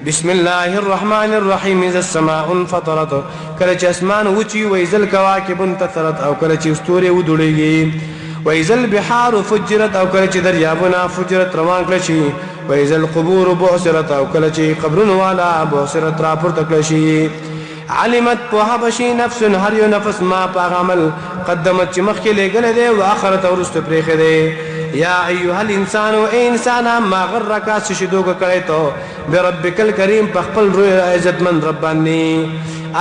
بسم الله الرحمن الرحيم اذا السماء انفطرت کله چې اسمان وچی و اذا الكواكب انتثرت او کله چې ستوري ودړيږي و اذا البحار فجرت او کله چې دریابونه فجرت روان کړي شي و اذا القبور بعثرت او کله چې قبرونه والا بعثرت را پورته کړي شي علمت په بشي نفس هر یو نفس ما په عمل قدمت چې مخکې لګل دي او اخرت ورسته پرېخه دي يا أيها الإنسان اي انسان ما غرك سشدوك كريتو بربك الكريم بخبل روي عزت من رباني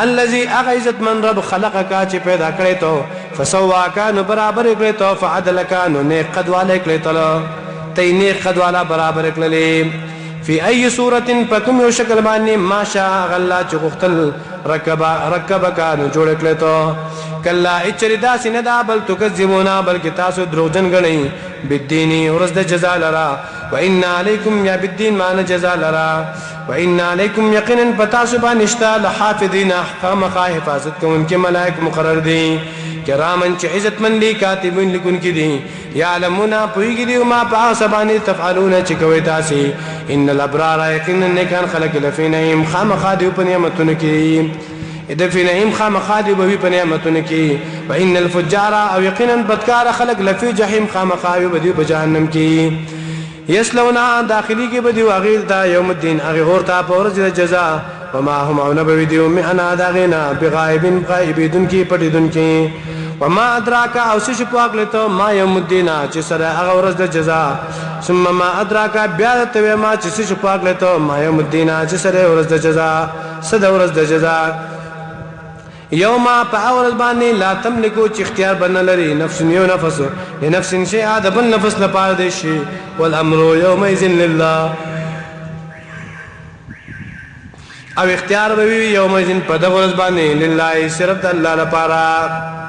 الذي اغيزت من رب خلقك چې پیدا کړیتو فسواك نو برابر کړیتو فعدلك نو نیک قد والے کړیتو تی نیک قد والا برابر کړلې في اي صورة فكم یو شکل باندې ما شاء غلا چې غختل رکبك نو جوړ کړیتو کلا اچریدا سیندا بل تکذبونا بلکې تاسو دروغجن غنئ بالدين ورزد جزاء لرا وإن عليكم يا بالدين ما جزاء لرا وإن عليكم يقينا بتاسبا نشتا لحافظين احكام حفاظت كون کے ملائک مقرر دي كراما عزت من لي كاتبين لكن كدي يعلمون پويږي دي ما پاسباني تفعلون چکوي تاسي ان الابرار يقينا كان خلق لفي نعيم خامخادي په نعمتونو کې اذا في نعيم خامخادي به په نعمتونو کې وان الفجار او يقينا بدکار خلق لفي جحيم خامخادي به په جهنم کې يسلونا داخلي کې به واغیر دا يوم الدين هغه ورته په ورځ جزاء وما هم او نبوي دي معنا داغنا بغائب غائبين کې پټیدون کې وما ادراك او شش پاکلته ما يوم الدين چې سره هغه ورځ جزاء ثم ما ادراك بیا ته ما چې شش پاکلته ما يوم الدين چې سره ورځ جزاء صد ورځ جزاء يوم پاور باندې لا تملكو چې اختیار بنه لري نفس یو نفس لنفس شيء هذا بل نفس لپاره دي شي والامر يومئذ لله او اختیار به يومئذ په دغه ورځ باندې لله صرف الله لپاره